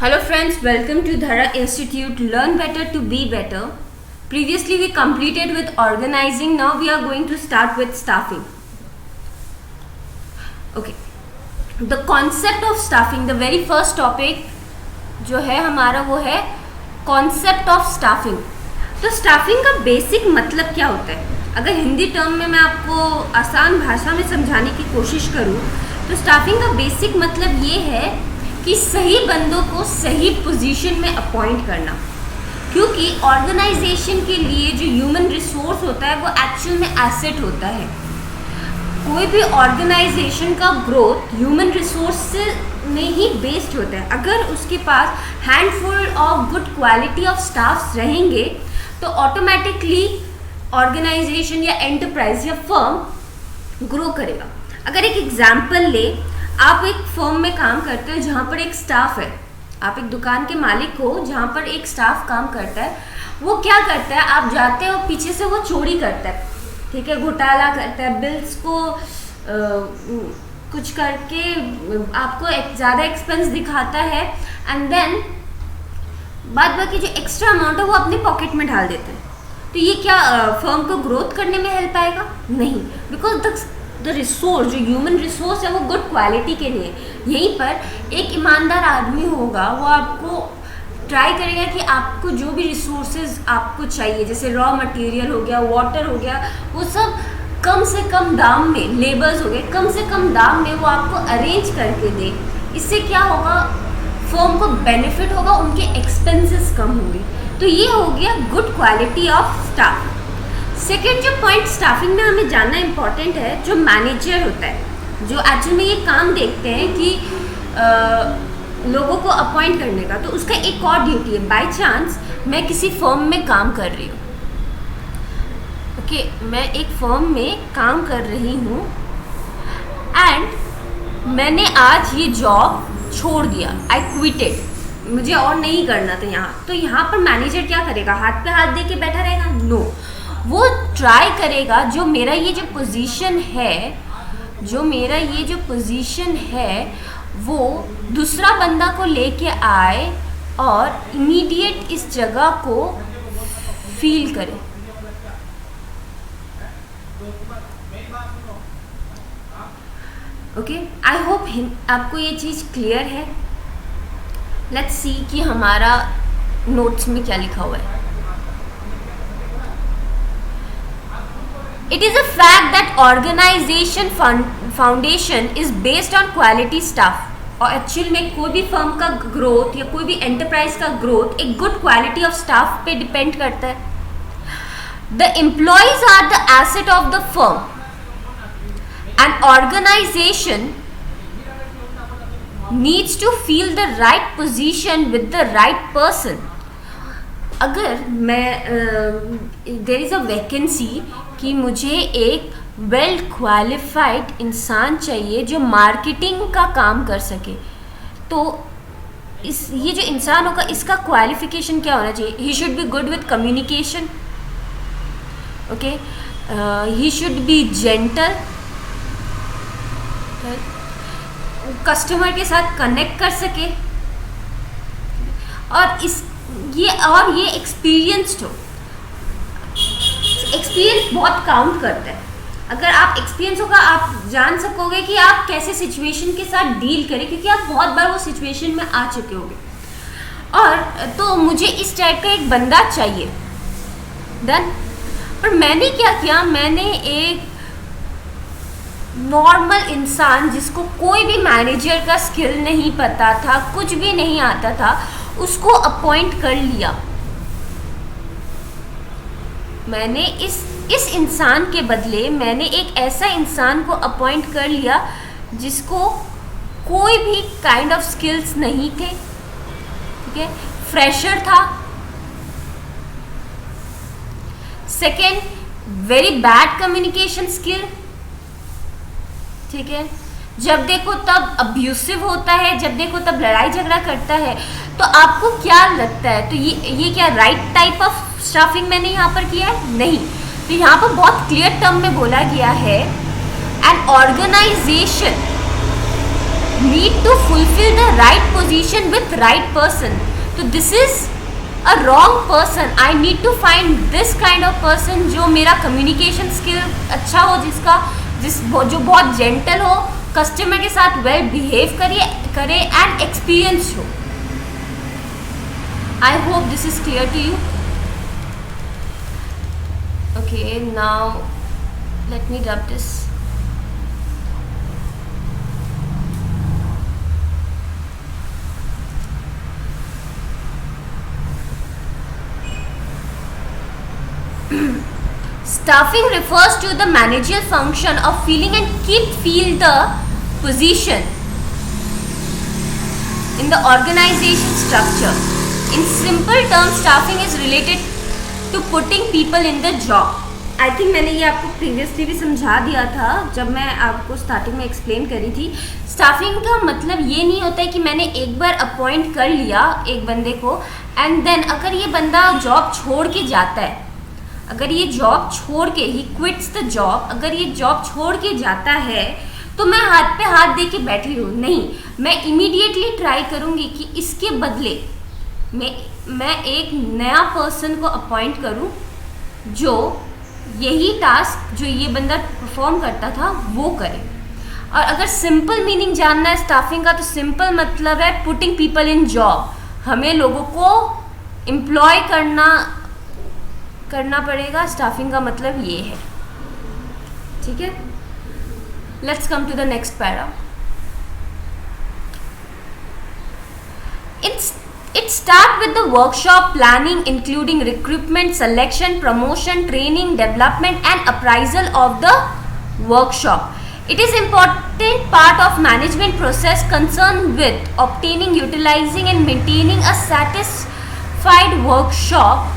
Hello friends, welcome to Dhara Institute Learn Better to Be Better. Previously we completed with organizing, now we are going to start with staffing. Okay, the concept of staffing, the very first topic जो है हमारा वो है concept of staffing. तो staffing का basic मतलब क्या होता है? अगर हिंदी टर्म में मैं आपको आसान भाषा में समझाने की कोशिश करूँ तो staffing का basic मतलब ये है कि सही बंदों को सही पोजीशन में अपॉइंट करना, क्योंकि ऑर्गेनाइजेशन के लिए जो ह्यूमन रिसोर्स होता है वो एक्चुअल में एसेट होता है. कोई भी ऑर्गेनाइजेशन का ग्रोथ ह्यूमन रिसोर्स में ही बेस्ड होता है. अगर उसके पास handful of good quality of staffs रहेंगे तो ऑटोमेटिकली ऑर्गेनाइजेशन या एंटरप्राइज या फर्म ग्रो करेगा. अगर एक एग्जाम्पल ले, आप एक फर्म में काम करते हो जहाँ पर एक स्टाफ है, आप एक दुकान के मालिक हो जहाँ पर एक स्टाफ काम करता है. वो क्या करता है, आप जाते हो पीछे से वो चोरी करता है, ठीक है, घोटाला करता है, बिल्स को कुछ करके आपको ज़्यादा एक्सपेंस दिखाता है एंड देन बाद बाकी जो एक्स्ट्रा अमाउंट है वो अपने पॉकेट में डाल देते हैं. तो ये क्या फर्म को ग्रोथ करने में हेल्प आएगा? नहीं, बिकॉज द रिसोर्स जो ह्यूमन रिसोर्स है वो गुड क्वालिटी के लिए. यहीं पर एक ईमानदार आदमी होगा, वो आपको ट्राई करेगा कि आपको जो भी रिसोर्सेज आपको चाहिए, जैसे रॉ मटेरियल हो गया, वाटर हो गया, वो सब कम से कम दाम में, लेबर्स हो गए, कम से कम दाम में वो आपको अरेंज करके दे. इससे क्या होगा, फर्म को बेनिफिट होगा, उनके एक्सपेंसेस कम होंगे. तो ये हो गया good quality of staff. Second जो पॉइंट स्टाफिंग में हमें जानना इम्पॉर्टेंट है, जो मैनेजर होता है, जो एक्चुअल में ये काम देखते हैं कि लोगों को अपॉइंट करने का, तो उसका एक और ड्यूटी है. बाय चांस मैं किसी फर्म में काम कर रही हूँ, ओके, मैं एक फर्म में काम कर रही हूँ एंड मैंने आज ये जॉब छोड़ दिया, आई क्विटेड, मुझे और नहीं करना था यहाँ. तो यहाँ पर मैनेजर क्या करेगा, हाथ पे हाथ दे के बैठा रहेगा? नो, वो ट्राई करेगा जो मेरा ये जो पोजीशन है, वो दूसरा बंदा को लेके आए और इमीडिएट इस जगह को फील करे. ओके, आई होप आपको ये चीज़ क्लियर है. लेट्स सी कि हमारा नोट्स में क्या लिखा हुआ है. It is a fact that organization foundation is based on quality staff. और एक्चुअल में कोई भी फर्म का ग्रोथ या कोई भी एंटरप्राइज का ग्रोथ एक गुड क्वालिटी ऑफ स्टाफ पे डिपेंड करता है. The employees are the asset of the firm. An organization needs to fill the right position with the right person. अगर मैं देयर इज़ अ वैकेंसी कि मुझे एक वेल क्वालिफाइड इंसान चाहिए जो मार्केटिंग का काम कर सके, तो ये जो इंसान होगा इसका क्वालिफिकेशन क्या होना चाहिए? He should be good with communication, okay, he should be gentle, customer के साथ कनेक्ट कर सके, और ये एक्सपीरियंस्ड हो. एक्सपीरियंस बहुत काउंट करता है. अगर आप एक्सपीरियंस होगा, आप जान सकोगे कि आप कैसे सिचुएशन के साथ डील करें, क्योंकि आप बहुत बार वो सिचुएशन में आ चुके होंगे. और तो मुझे इस टाइप का एक बंदा चाहिए. देन पर मैंने क्या किया, मैंने एक नॉर्मल इंसान जिसको कोई भी मैनेजर का स्किल नहीं पता था, कुछ भी नहीं आता था, उसको अपॉइंट कर लिया. मैंने इस इंसान के बदले मैंने एक ऐसा इंसान को अपॉइंट कर लिया जिसको कोई भी काइंड ऑफ स्किल्स नहीं थे, ठीक है, फ्रेशर था. Second, very bad communication skill, ठीक है, जब देखो तब अब्यूसिव होता है, जब देखो तब लड़ाई झगड़ा करता है. तो आपको क्या लगता है, तो ये क्या राइट टाइप ऑफ स्टाफिंग मैंने यहाँ पर किया है? नहीं. तो यहाँ पर बहुत क्लियर टर्म में बोला गया है, an organisation need to fulfill the right position with right person. तो this is a wrong person. I need to find this kind of person जो मेरा communication skill अच्छा हो, जो बहुत gentle हो, कस्टमर के साथ well behave करे and experience हो. I hope this is clear to you. Okay, now let me rub this. Staffing refers to the managerial function of filling and fill the position in the organization structure. In simple terms, staffing is related to putting people in the job. I think मैंने ये आपको previously भी समझा दिया था जब मैं आपको स्टार्टिंग में एक्सप्लेन करी थी. स्टाफिंग का मतलब ये नहीं होता है कि मैंने एक बार अपॉइंट कर लिया एक बंदे को एंड देन अगर ये बंदा जॉब छोड़ के जाता है, अगर ये जॉब छोड़ के ही क्विट्स द जॉब, अगर ये जॉब छोड़ के जाता है तो मैं हाथ पे हाथ दे के बैठी रहूँ? नहीं, मैं इमीडिएटली ट्राई करूँगी कि इसके बदले मैं एक नया पर्सन को अपॉइंट करूँ जो यही टास्क जो ये बंदा परफॉर्म करता था वो करे. और अगर सिंपल मीनिंग जानना है स्टाफिंग का तो सिंपल मतलब है पुटिंग पीपल इन जॉब. हमें लोगों को एम्प्लॉय करना पड़ेगा. स्टाफिंग का मतलब ये है. ठीक है, let's come to the next para. It start with the workshop planning including recruitment, selection, promotion, training, development and appraisal of the workshop. It is important part of management process concerned with obtaining, utilizing and maintaining a satisfied workshop.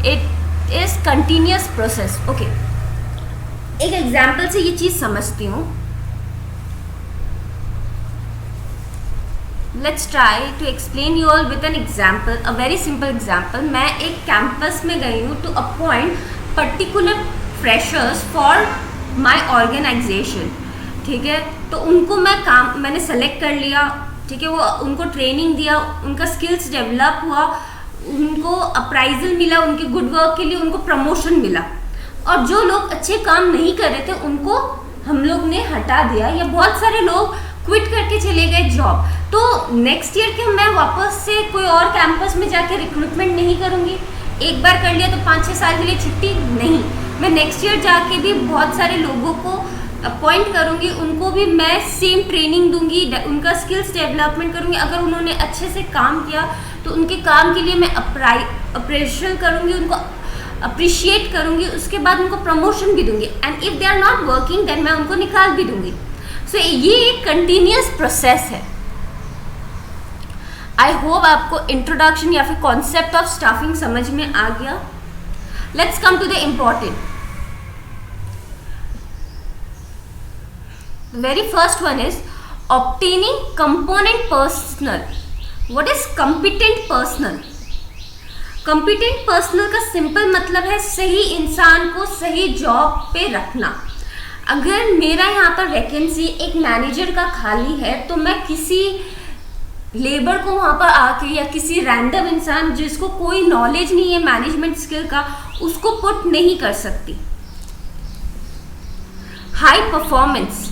It is continuous process. Okay, एक example से ये चीज़ समझती हूँ. Let's try to explain you all with an example, a very simple example. मैं एक campus में गई हूँ to appoint particular freshers for my organization. ठीक है, तो उनको मैंने सेलेक्ट कर लिया. ठीक है, वो उनको ट्रेनिंग दिया, उनका स्किल्स डेवलप हुआ, उनको अप्राइजल मिला, उनके गुड वर्क के लिए उनको प्रमोशन मिला. और जो लोग अच्छे काम नहीं कर रहे थे उनको हम लोग ने हटा दिया या बहुत सारे लोग क्विट करके चले गए जॉब. तो नेक्स्ट ईयर के मैं वापस से कोई और कैंपस में जाके रिक्रूटमेंट नहीं करूँगी. एक बार कर लिया तो 5-6 साल के लिए छुट्टी नहीं. मैं नेक्स्ट ईयर जाके भी बहुत सारे लोगों को अपॉइंट करूँगी, उनको भी मैं सेम ट्रेनिंग दूंगी, उनका स्किल्स डेवलपमेंट करूँगी. अगर उन्होंने अच्छे से काम किया तो उनके काम के लिए मैं अप्रेशिएट करूँगी, उनको अप्रिशिएट करूँगी, उसके बाद उनको प्रमोशन भी दूंगी. And if they are not working then मैं उनको निकाल भी दूंगी. सो ये एक कंटिन्यूस प्रोसेस है. आई होप आपको इंट्रोडक्शन या फिर कॉन्सेप्ट ऑफ स्टाफिंग समझ में आ गया. Let's come to the important. Very first one is obtaining competent personnel. What is competent personnel? Competent personnel का सिंपल मतलब है सही इंसान को सही जॉब पे रखना. अगर मेरा यहाँ पर वैकेंसी एक मैनेजर का खाली है तो मैं किसी लेबर को वहाँ पर आके या किसी रैंडम इंसान जिसको कोई नॉलेज नहीं है मैनेजमेंट स्किल का उसको पुट नहीं कर सकती. हाई परफॉर्मेंस,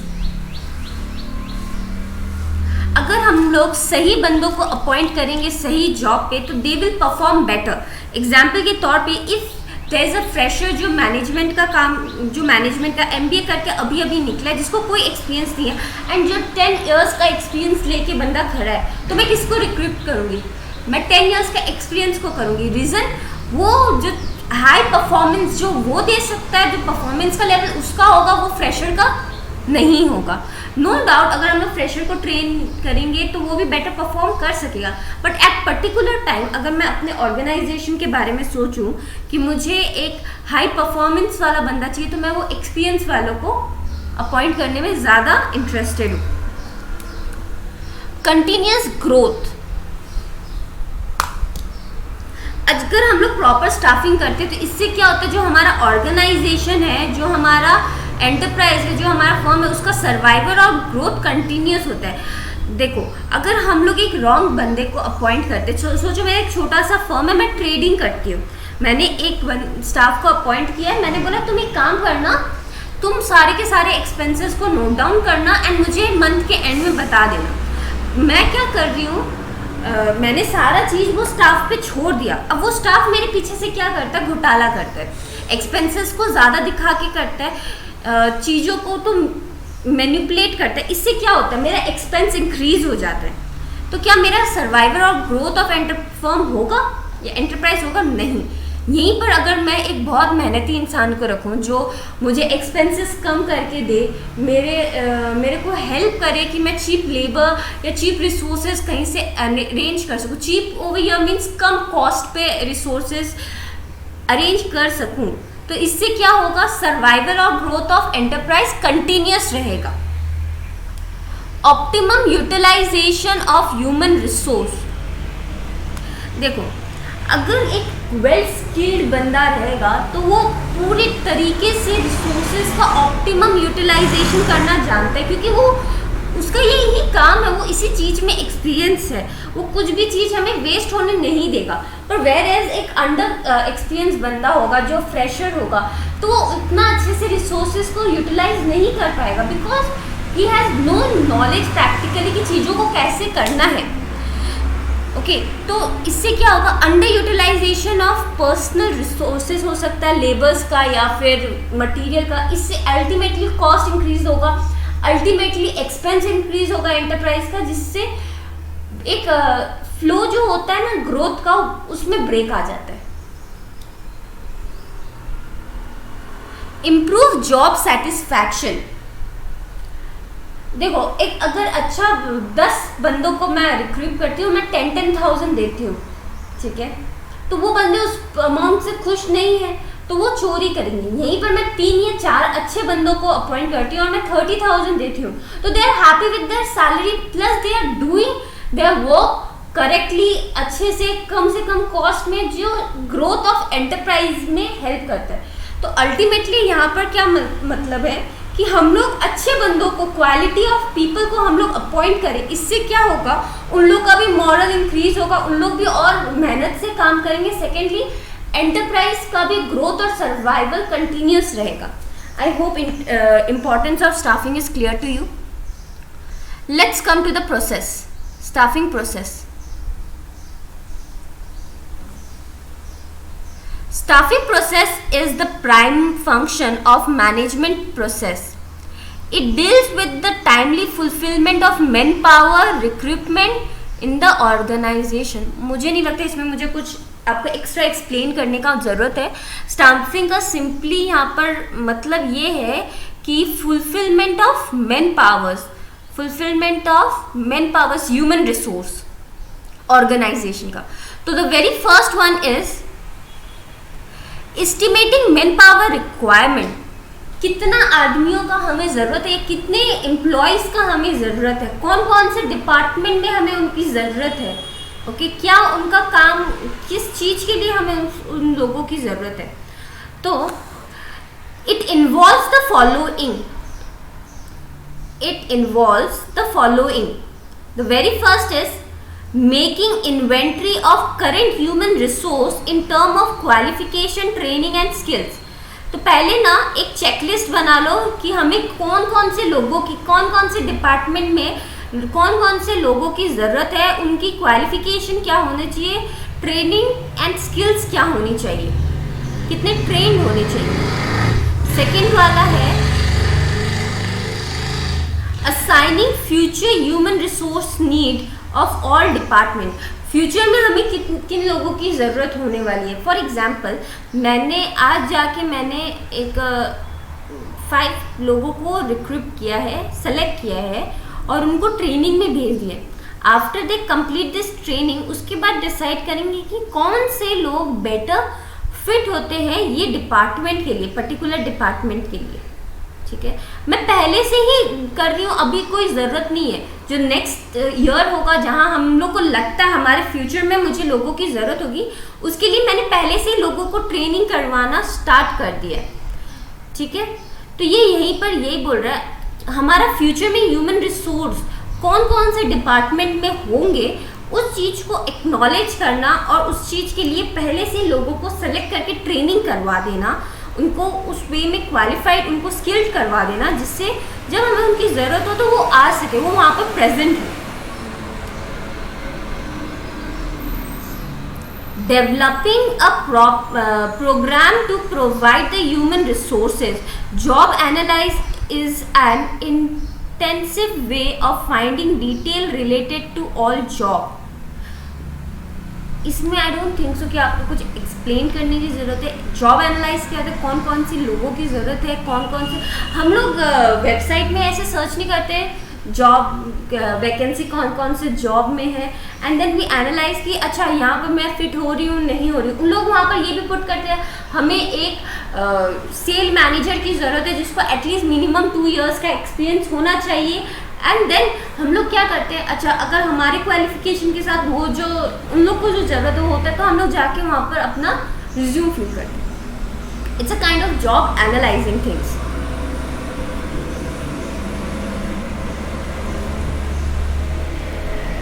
अगर हम लोग सही बंदों को अपॉइंट करेंगे सही जॉब पे तो they will perform better. Example के तौर पे if there is a fresher जो मैनेजमेंट का MBA करके अभी निकला है, जिसको कोई एक्सपीरियंस नहीं है एंड जो 10 इयर्स का एक्सपीरियंस लेके बंदा खड़ा है, तो मैं किसको रिक्रूट करूँगी? मैं 10 इयर्स का एक्सपीरियंस को करूँगी. रीज़न वो जो हाई परफॉर्मेंस जो वो दे सकता है, जो परफॉर्मेंस का लेवल उसका होगा वो फ्रेशर का नहीं होगा. नो डाउट अगर हम लोग फ्रेशर को ट्रेन करेंगे तो वो भी बेटर परफॉर्म कर सकेगा. बट एट पर्टिकुलर टाइम अगर मैं अपने ऑर्गेनाइजेशन के बारे में सोचूं कि मुझे एक हाई परफॉर्मेंस वाला बंदा चाहिए तो मैं वो एक्सपीरियंस वालों को अपॉइंट करने में ज़्यादा इंटरेस्टेड हूँ. कंटिन्यूस ग्रोथ, अगर हम लोग प्रॉपर स्टाफिंग करते हैं तो इससे क्या होता है, जो हमारा ऑर्गेनाइजेशन है, जो हमारा एंटरप्राइज है, जो हमारा फर्म है, उसका सर्वाइवल और ग्रोथ कंटिन्यूस होता है। देखो, अगर हम लोग एक रॉन्ग बंदे को अपॉइंट करते, सोचो मेरा एक छोटा सा फर्म है, मैं ट्रेडिंग करती हूँ, मैंने एक स्टाफ को अपॉइंट किया है, मैंने बोला तुम एक काम करना, तुम सारे के सारे एक्सपेंसेस को नोट डाउन करना एंड मुझे मंथ के एंड में बता देना। मैं क्या कर रही हूँ, मैंने सारा चीज़ वो स्टाफ पे छोड़ दिया। अब वो स्टाफ मेरे पीछे से क्या करता है, घोटाला करता है, एक्सपेंसेस को ज़्यादा दिखा के करता है, चीज़ों को तो मैनिपुलेट करता है। इससे क्या होता है, मेरा एक्सपेंस इंक्रीज हो जाता है। तो क्या मेरा सर्वाइवल और ग्रोथ ऑफ फर्म होगा या एंटरप्राइज होगा? नहीं। यहीं पर अगर मैं एक बहुत मेहनती इंसान को रखूं जो मुझे एक्सपेंसेस कम करके दे, मेरे को हेल्प करे कि मैं चीप लेबर या चीप रिसोर्सेज कहीं से अरेंज कर सकूं, चीप ओवर हियर मीन्स कम कॉस्ट पे रिसोर्सेज अरेंज कर सकूं, तो इससे क्या होगा, सर्वाइवल और ग्रोथ ऑफ एंटरप्राइज कंटिन्यूस रहेगा। Optimum utilisation of human resource. देखो, अगर एक वेल स्किल्ड बंदा रहेगा तो वो पूरी तरीके से रिसोर्सेज का ऑप्टिमम यूटिलाइजेशन करना जानता है, क्योंकि वो उसका यही काम है, वो इसी चीज़ में एक्सपीरियंस है, वो कुछ भी चीज़ हमें वेस्ट होने नहीं देगा। पर वेर एज एक अंडर एक्सपीरियंस बंदा होगा जो फ्रेशर होगा, तो वो इतना अच्छे से रिसोर्सेज को यूटिलाइज नहीं कर पाएगा, because he has no knowledge practically कि चीज़ों को कैसे करना है। ओके, तो इससे क्या होगा, under utilization of personal resources हो सकता है, लेबर्स का या फिर मटेरियल का, इससे अल्टीमेटली कॉस्ट इंक्रीज होगा, अल्टीमेटली एक्सपेंस इंक्रीज होगा एंटरप्राइज का, जिससे एक फ्लो जो होता है ना ग्रोथ का, उसमें ब्रेक आ जाता है। Improve job satisfaction. देखो, एक अगर अच्छा 10 बंदों को मैं रिक्रूट करती हूँ, मैं 10,000 देती हूँ, ठीक है, तो वो बंदे उस अमाउंट से खुश नहीं है तो वो चोरी करेंगे। यहीं पर मैं 3 या 4 अच्छे बंदों को अपॉइंट करती हूँ और मैं 30,000 देती हूँ, तो they are happy with their salary plus they are doing their work correctly, अच्छे से कम कॉस्ट में, जो ग्रोथ ऑफ एंटरप्राइज में हेल्प करता है। तो अल्टीमेटली यहाँ पर क्या मतलब है कि हम लोग अच्छे बंदों को, क्वालिटी ऑफ पीपल को हम लोग अपॉइंट करें, इससे क्या होगा, उन लोग का भी मॉरल इंक्रीज होगा, उन लोग भी और मेहनत से काम करेंगे। सेकेंडली, एंटरप्राइज का भी ग्रोथ और सर्वाइवल कंटिन्यूस रहेगा। I hope importance of staffing is clear to you. Let's come to the process, staffing process. Staffing process is the prime function of management process. It deals with the timely fulfillment of manpower recruitment in the organization. मुझे नहीं लगता इसमें मुझे कुछ आपको extra explain करने का ज़रूरत है। स्टाफिंग का सिंपली यहाँ पर मतलब ये है कि fulfilment of man powers human resource organisation का। तो the very first one is estimating man power requirement. कितना आदमियों का हमें ज़रूरत है, कितने एम्प्लॉयज़ का हमें ज़रूरत है, कौन कौन से डिपार्टमेंट में हमें उनकी ज़रूरत है, ओके, क्या उनका काम, किस चीज़ के लिए हमें उन लोगों की ज़रूरत है। तो it involves the following. The very first is making inventory of current human resource in term of qualification, training and skills। तो पहले ना एक चेकलिस्ट बना लो कि हमें कौन कौन से लोगों की, कौन कौन से डिपार्टमेंट में कौन कौन से लोगों की ज़रूरत है, उनकी क्वालिफिकेशन क्या होनी चाहिए, ट्रेनिंग एंड स्किल्स क्या होनी चाहिए, कितने ट्रेंड होने चाहिए। सेकेंड वाला है assigning future human resource need of all department. Future में हमें किन लोगों की ज़रूरत होने वाली है। फॉर एग्जांपल, मैंने आज जाके एक 5 लोगों को रिक्रूट किया है, सेलेक्ट किया है और उनको ट्रेनिंग में भेज दिया। After they complete this training, उसके बाद डिसाइड करेंगे कि कौन से लोग बेटर फिट होते हैं ये डिपार्टमेंट के लिए, पर्टिकुलर डिपार्टमेंट के लिए, ठीक है। मैं पहले से ही कर रही हूँ, अभी कोई ज़रूरत नहीं है। जो नेक्स्ट ईयर होगा, जहाँ हम लोग को लगता है हमारे फ्यूचर में मुझे लोगों की ज़रूरत होगी, उसके लिए मैंने पहले से ही लोगों को ट्रेनिंग करवाना स्टार्ट कर दिया है, ठीक है। तो तो ये यहीं पर यही बोल रहा है हमारा फ्यूचर में ह्यूमन रिसोर्स कौन कौन से डिपार्टमेंट में होंगे, उस चीज़ को एक्नॉलेज करना और उस चीज़ के लिए पहले से लोगों को सेलेक्ट करके ट्रेनिंग करवा देना, उनको उस वे में क्वालिफाइड, उनको स्किल्ड करवा देना, जिससे जब हमें उनकी ज़रूरत हो तो वो आ सके, वो वहाँ पर प्रेजेंट हो। Developing a program to provide the human resources. Job analysis is an intensive way of finding detail related to all job. इसमें आई डोंट थिंक सो कि आपको कुछ एक्सप्लेन करने की ज़रूरत है। जॉब एनालाइज क्या है, कौन कौन सी लोगों की ज़रूरत है, कौन कौन से, हम लोग वेबसाइट में ऐसे सर्च नहीं करते जॉब वैकेंसी कौन कौन से जॉब में है, एंड देन वी एनालाइज कि अच्छा यहाँ पर मैं फिट हो रही हूँ नहीं हो रही हूँ। उन लोग वहाँ पर ये भी पुट करते हैं हमें एक सेल मैनेजर की ज़रूरत है जिसको एटलीस्ट मिनिमम 2 इयर्स का एक्सपीरियंस होना चाहिए। एंड देन हम लोग क्या करते हैं, अच्छा अगर हमारे क्वालिफिकेशन के साथ वो जो उन लोग को जो ज़रूरत है होता है तो हम लोग जाके वहाँ पर अपना रिज्यूम फिल करते हैं। It's a kind of job analysing things.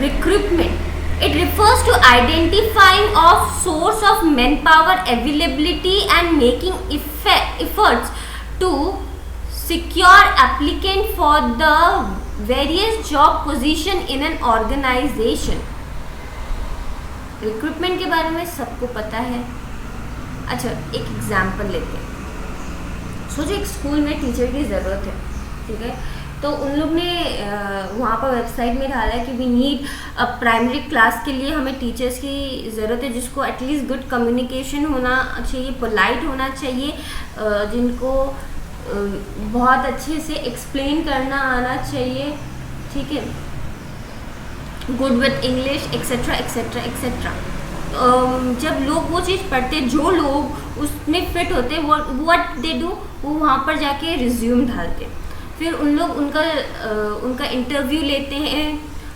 Recruitment. It refers to identifying of source of manpower availability and making efforts to secure applicant for the various job position in an organization. Recruitment के बारे में सबको पता है। अच्छा एक example लेते हैं। सोचो एक स्कूल में टीचर की ज़रूरत है, ठीक है, तो उन लोग ने वहाँ पर वेबसाइट में डाला है कि वी नीड प्राइमरी क्लास के लिए हमें टीचर्स की ज़रूरत है जिसको एटलीस्ट गुड कम्युनिकेशन होना चाहिए, पोलाइट होना चाहिए, जिनको बहुत अच्छे से एक्सप्लेन करना आना चाहिए, ठीक है, good with English etcetera etcetera etcetera. जब लोग वो चीज़ पढ़ते, जो लोग उसमें फिट होते, वो व्हाट दे डू, वो वहाँ पर जाके रिज्यूम डालते, फिर उन लोग उनका इंटरव्यू लेते हैं,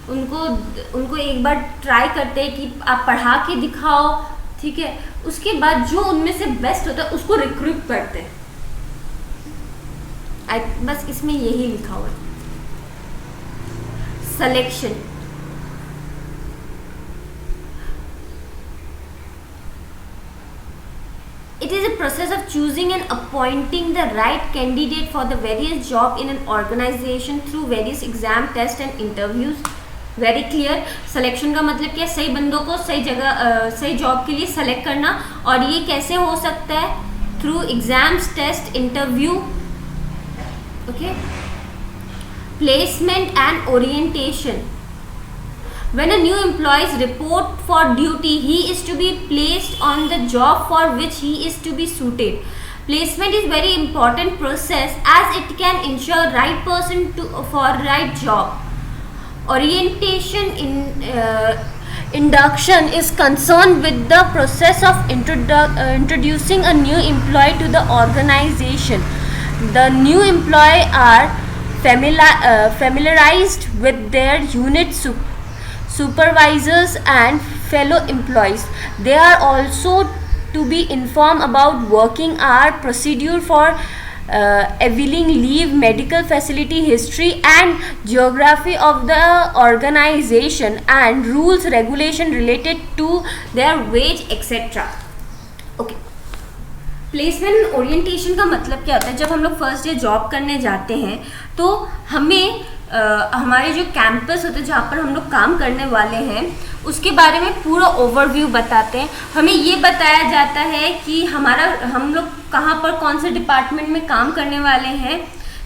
उनको एक बार ट्राई करते हैं कि आप पढ़ा के दिखाओ, ठीक है, उसके बाद जो उनमें से बेस्ट होता है उसको रिक्रूट करते हैं। बस इसमें यही लिखा हुआ है। Selection, it is a process of choosing and appointing the right candidate for the various job in an organization through various exam, test and interviews. Very clear. Selection का मतलब क्या, सही बंदों को सही जगह सही जॉब के लिए सेलेक्ट करना, और ये कैसे हो सकता है, through exams, test, interview, okay. Placement and orientation. When a new employee is report for duty, he is to be placed on the job for which he is to be suited. Placement is very important process as it can ensure right person for right job. Orientation induction is concerned with the process of introducing a new employee to the organization. The new employee are familiarized with their unit supervisors and fellow employees. They are also to be informed about working hour, procedure for availing leave, medical facility history and geography of the organization, and rules regulation related to their wage etc. Okay. Placement orientation का मतलब क्या होता है, जब हम लोग first day job करने जाते हैं तो हमें हमारे जो कैंपस होते हैं जहाँ पर हम लोग काम करने वाले हैं उसके बारे में पूरा ओवरव्यू बताते हैं। हमें ये बताया जाता है कि हम लोग कहाँ पर कौन से डिपार्टमेंट में काम करने वाले हैं,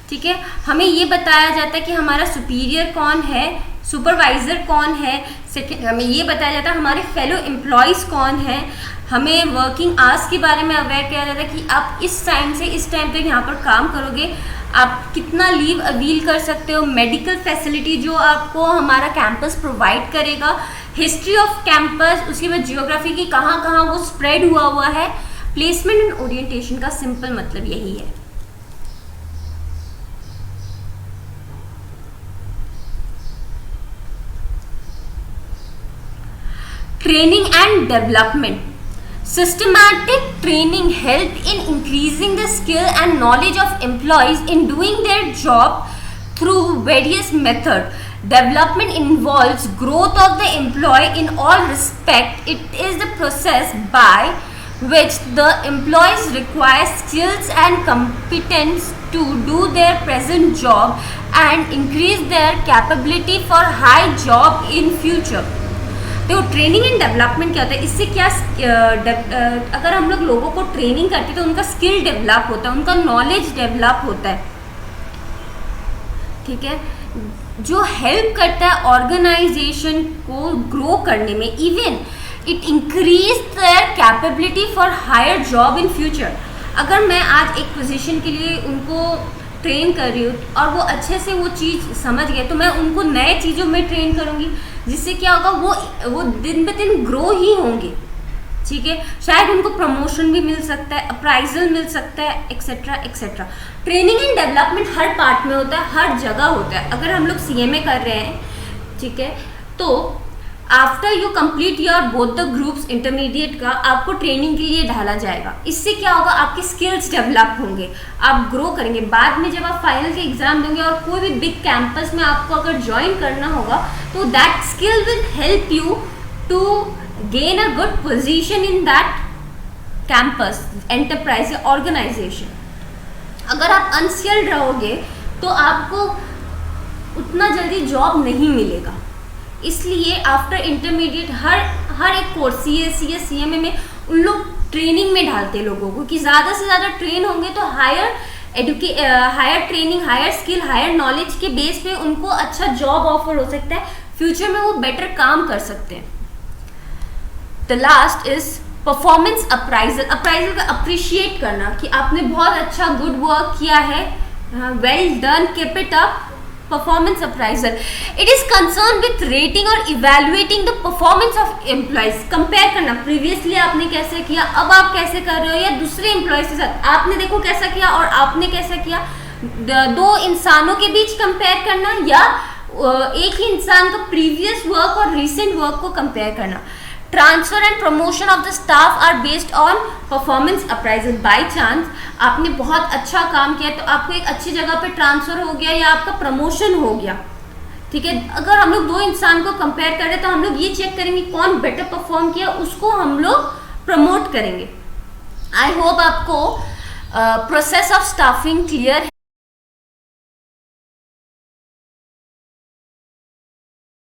ठीक है। हमें ये बताया जाता है कि हमारा सुपीरियर कौन है, सुपरवाइज़र कौन है। सेकेंड, हमें ये बताया जाता है हमारे फेलो एम्प्लॉयज़ कौन है। हमें वर्किंग आवर्स के बारे में अवेयर किया जाता है कि आप इस टाइम से इस टाइम तक यहाँ पर काम करोगे, आप कितना लीव अवील कर सकते हो, मेडिकल फैसिलिटी जो आपको हमारा कैंपस प्रोवाइड करेगा, हिस्ट्री ऑफ कैंपस, उसके बाद जियोग्राफी की कहाँ कहाँ वो स्प्रेड हुआ है। प्लेसमेंट एंड ओरिएंटेशन का सिंपल मतलब यही है। Training and development. Systematic training help in increasing the skill and knowledge of employees in doing their job through various methods. Development involves growth of the employee in all respect. It is the process by which the employees require skills and competence to do their present job and increase their capability for high job in future. तो training and development क्या होता है, इससे क्या अगर हम लोग लोगों को ट्रेनिंग करते हैं तो उनका स्किल डेवलप होता है, उनका नॉलेज डेवलप होता है, ठीक है, जो हेल्प करता है ऑर्गेनाइजेशन को ग्रो करने में. Even it increase their capability for higher job in future. अगर मैं आज एक पोजीशन के लिए उनको ट्रेन कर रही हूँ और वो अच्छे से वो चीज़ समझ गए तो मैं उनको नए चीज़ों में ट्रेन करूँगी, जिससे क्या होगा, वो दिन ब दिन ग्रो ही होंगे, ठीक है. शायद उनको प्रमोशन भी मिल सकता है, अप्राइजल मिल सकता है, etcetera etcetera. Training and development her part में होता है, हर जगह होता है. अगर हम लोग CMA कर रहे हैं, ठीक है, तो after you complete your both the groups intermediate का आपको ट्रेनिंग के लिए ढाला जाएगा. इससे क्या होगा, आपके स्किल्स डेवलप होंगे, आप ग्रो करेंगे. बाद में जब आप फाइनल के एग्जाम देंगे और कोई भी बिग कैंपस में आपको अगर ज्वाइन करना होगा तो that skill will help you to gain a good position in that campus, enterprise या ऑर्गेनाइजेशन. अगर आप अनस्किल्ड रहोगे तो आपको उतना जल्दी जॉब नहीं मिलेगा. इसलिए आफ्टर इंटरमीडिएट हर एक कोर्स CSC या CMA में उन लोग ट्रेनिंग में डालते लोगों को कि ज़्यादा से ज़्यादा ट्रेन होंगे तो higher training, higher skill, higher knowledge के बेस पे उनको अच्छा जॉब ऑफर हो सकता है, फ्यूचर में वो बेटर काम कर सकते हैं. The last is performance appraisal. Appraisal का अप्रिशिएट करना कि आपने बहुत अच्छा गुड वर्क किया है, well done, keep it up. Performance appraisal it is concern with rating और evaluating the performance of employees. Compare करना, प्रीवियसली आपने कैसे किया, अब आप कैसे कर रहे हो, या दूसरे एम्प्लॉयज के साथ आपने देखो कैसा किया और आपने कैसा किया. दो इंसानों के बीच कंपेयर करना या एक ही इंसान का प्रीवियस वर्क और रिसेंट वर्क को कंपेयर करना. Transfer and promotion of the staff are based on performance appraisal. By chance आपने बहुत अच्छा काम किया तो आपको एक अच्छी जगह पे ट्रांसफर हो गया या आपका प्रमोशन हो गया, ठीक है. अगर हम लोग दो इंसान को कंपेयर कर रहे हैं तो हम लोग ये चेक करेंगे कौन बेटर परफॉर्म किया, उसको हम लोग प्रमोट करेंगे. आई होप आपको प्रोसेस ऑफ स्टाफिंग क्लियर है.